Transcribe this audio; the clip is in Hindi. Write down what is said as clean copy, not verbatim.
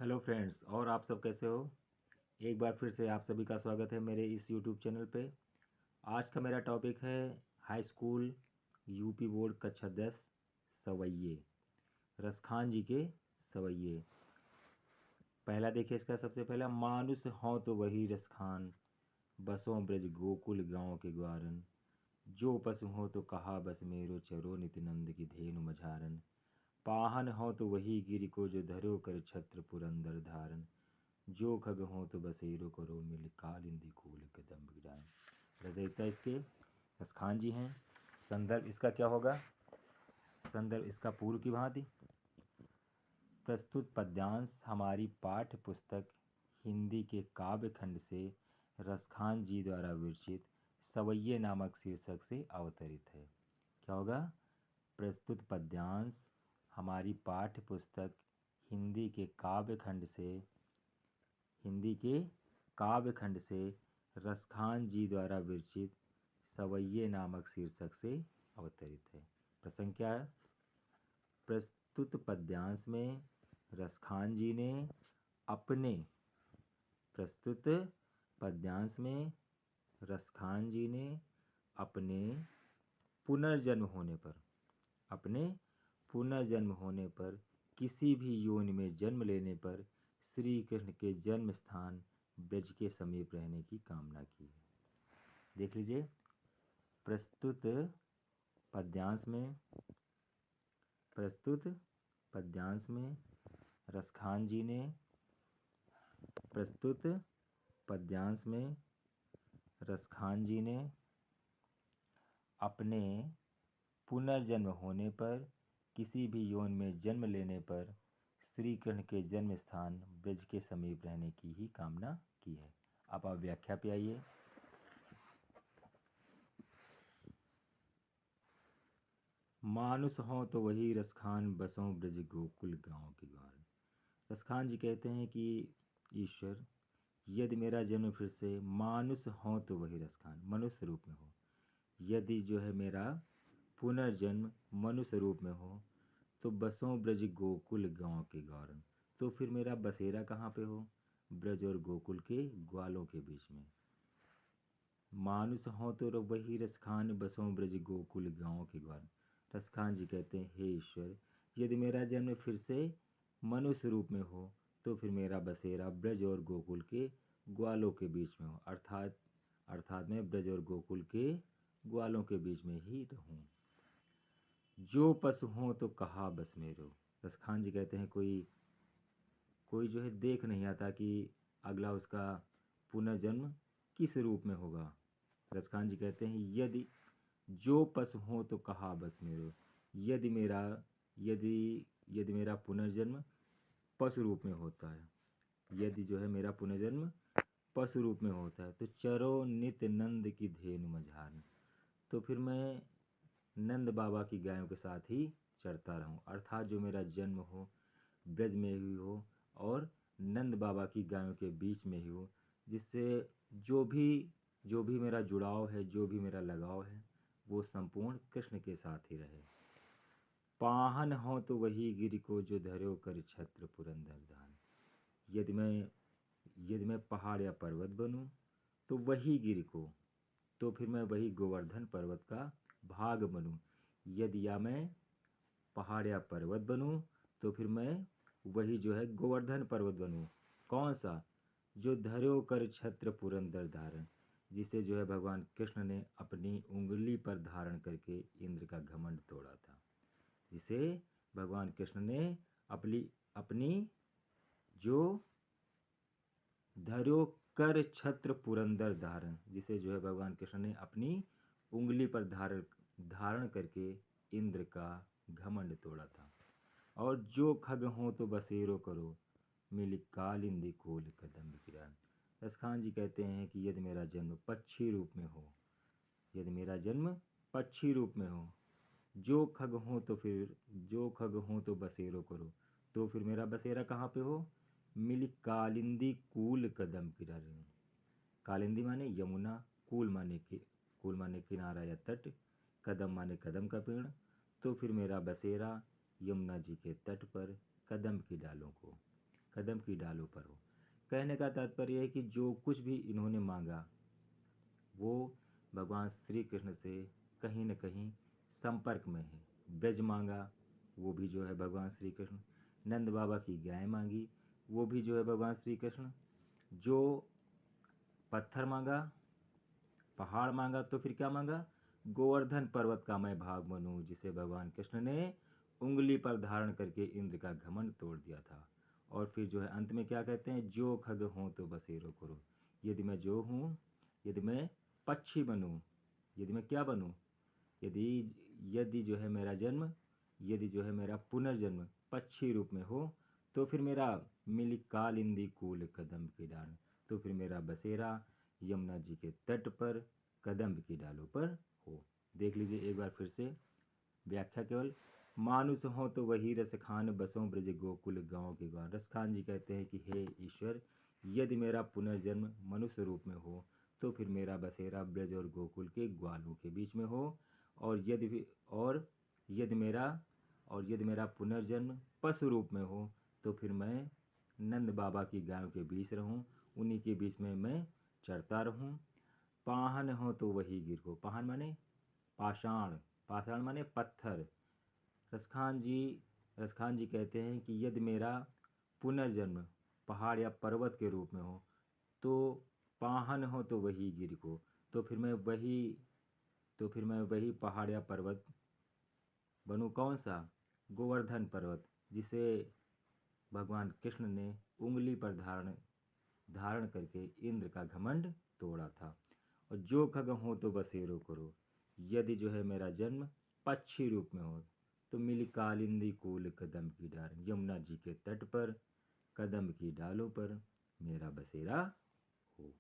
हेलो फ्रेंड्स, और आप सब कैसे हो। एक बार फिर से आप सभी का स्वागत है मेरे इस यूट्यूब चैनल पे। आज का मेरा टॉपिक है हाई स्कूल यूपी बोर्ड कक्षा 10 सवैये, रसखान जी के सवैये। पहला देखिए इसका, सबसे पहला, मानुष हों तो वही रसखान, बसों ब्रज गोकुल गाँव के ग्वारन, जो पशु हो तो कहा बस मेरो, चरो नित्यानंद की धेनु मझारन, पाहन हो तो वही गिरि को, जो धरो कर छत्र पुरंदर धारन, जो खग हो तो बसेरो करो, मिल कालिंदी कूल कदम गिराए। रचयिता इसके रसखान जी हैं। संदर्भ इसका क्या होगा? संदर्भ इसका पूर्व की भांति। प्रस्तुत पद्यांश हमारी पाठ्य पुस्तक हिंदी के काव्य खंड से रसखान जी द्वारा विरचित सवैये नामक शीर्षक से अवतरित है। क्या होगा? प्रस्तुत पद्यांश हमारी पाठ्य पुस्तक हिंदी के काव्य खंड से रसखान जी द्वारा विरचित सवैये नामक शीर्षक से अवतरित है। प्रसंग क्या है? प्रस्तुत पद्यांश में रसखान जी ने अपने पुनर्जन्म होने पर किसी भी योनि में जन्म लेने पर श्री कृष्ण के जन्म स्थान ब्रज के समीप रहने की कामना की है। देख लीजिए, प्रस्तुत पद्यांश में रसखान जी ने अपने पुनर्जन्म होने पर किसी भी योनि में जन्म लेने पर श्री कृष्ण के जन्म स्थान ब्रज के समीप रहने की ही कामना की है। अब आप व्याख्या पे आइए। मानुष हो तो वही रसखान, बसों ब्रज गोकुल गाँव के ग्वार। रसखान जी कहते हैं कि ईश्वर, यदि मेरा जन्म फिर से मानुष हो तो वही रसखान, मनुष्य रूप में हो। यदि जो है मेरा पुनर्जन्म मनुष्य रूप में हो तो बसों ब्रज गोकुल गाँव के गौरन, तो फिर मेरा बसेरा कहाँ पे हो? ब्रज और गोकुल के ग्वालों के बीच में। मानुष हो तो वही रसखान, बसों ब्रज गोकुल गाँव के ग्वाल। रसखान जी कहते हैं, हे ईश्वर, यदि मेरा जन्म फिर से मनुष्य रूप में हो तो फिर मेरा बसेरा ब्रज और गोकुल के ग्वालों के बीच में हो, अर्थात मैं ब्रज और गोकुल के ग्वालों के बीच में ही रहूं। जो पशु हो तो कहा बस मेरो। रसखान जी कहते हैं, कोई जो है देख नहीं आता कि अगला उसका पुनर्जन्म किस रूप में होगा। रसखान जी कहते हैं, यदि जो पशु हो तो कहा बस मेरो, यदि मेरा पुनर्जन्म पशु रूप में होता है, यदि जो है मेरा पुनर्जन्म पशु रूप में होता है तो चरो नित नंद की धेनु मझारन, तो फिर मैं नंद बाबा की गायों के साथ ही चरता रहूं, अर्थात जो मेरा जन्म हो ब्रज में ही हो और नंद बाबा की गायों के बीच में ही हो, जिससे जो भी मेरा जुड़ाव है, जो भी मेरा लगाव है, वो संपूर्ण कृष्ण के साथ ही रहे। पाहन हो तो वही गिरि को, जो धरो कर छत्र पुरंदर धान। यदि मैं पहाड़ या पर्वत बनूं तो वही गिरि को, तो फिर मैं वही गोवर्धन पर्वत का भाग बनूं। यदि मैं पहाड़ या पर्वत बनूं तो फिर मैं वही जो है गोवर्धन पर्वत बनूं। कौन सा? जो धरो कर छत्र पुरंदर धारण, जिसे जो है भगवान कृष्ण ने अपनी उंगली पर धारण करके इंद्र का घमंड तोड़ा था। जिसे भगवान कृष्ण ने अपनी जो धरो कर छत्र पुरंदर धारण, जिसे जो है भगवान कृष्ण ने अपनी उंगली पर धारण करके इंद्र का घमंड तोड़ा था। और जो खग हो तो बसेरो करो, मिली कालिंदी कोल कदम गिरान। रसखान जी कहते हैं कि यदि मेरा जन्म पक्षी रूप में हो, जो खग हो तो बसेरो करो, तो फिर मेरा बसेरा कहाँ पे हो? मिली कालिंदी कूल कदम किनारे। कालिंदी माने यमुना, कूल माने किनारा या तट, कदम माने कदम का पेड़, तो फिर मेरा बसेरा यमुना जी के तट पर कदम की डालों को। कदम की डालों पर हो। कहने का तात्पर्य है कि जो कुछ भी इन्होंने मांगा वो भगवान श्री कृष्ण से कहीं न कहीं संपर्क में है। ब्रज मांगा वो भी जो है भगवान श्री कृष्ण, नंद बाबा की गाय मांगी वो भी जो है भगवान श्री कृष्ण, जो पत्थर मांगा, पहाड़ मांगा, तो फिर क्या मांगा? गोवर्धन पर्वत का मैं भाग बनूं, जिसे भगवान कृष्ण ने उंगली पर धारण करके इंद्र का घमंड तोड़ दिया था। और फिर जो है अंत में क्या कहते हैं? जो खग हों तो बसेरो करो। यदि मैं जो हूँ, यदि मैं पक्षी बनूं, यदि मैं क्या बनूं? यदि यदि जो है मेरा जन्म, यदि जो है मेरा पुनर्जन्म पक्षी रूप में हो, तो फिर मेरा मिली कालिंदी कूल कदम की डाल, तो फिर मेरा बसेरा यमुना जी के तट पर कदम्ब की डालों पर हो। देख लीजिए एक बार फिर से व्याख्या केवल। मानुष हो तो वही रस खान, बसों ब्रज गोकुल गाँव के गान। रसखान जी कहते हैं कि हे ईश्वर, यदि मेरा पुनर्जन्म मनुष्य रूप में हो तो फिर मेरा बसेरा ब्रज और गोकुल के ग्वालों के बीच में हो, और यदि मेरा पुनर्जन्म पशु रूप में हो तो फिर मैं नंद बाबा की गायों के बीच रहूं, उन्हीं के बीच में मैं चरता रहूं। पाहन हो तो वही गिर को। पाहन माने पाषाण, पाषाण माने पत्थर। रसखान जी रसखान जी कहते हैं कि यदि मेरा पुनर्जन्म पहाड़ या पर्वत के रूप में हो तो पाहन हो तो वही गिर को, तो फिर मैं वही पहाड़ या पर्वत बनूं। कौन सा? गोवर्धन पर्वत, जिसे भगवान कृष्ण ने उंगली पर धारण करके इंद्र का घमंड तोड़ा था। और जो खग हो तो बसेरो करो। यदि जो है मेरा जन्म पक्षी रूप में हो तो मिली कालिंदी कूल कदम की डार, यमुना जी के तट पर कदम की डालों पर मेरा बसेरा हो।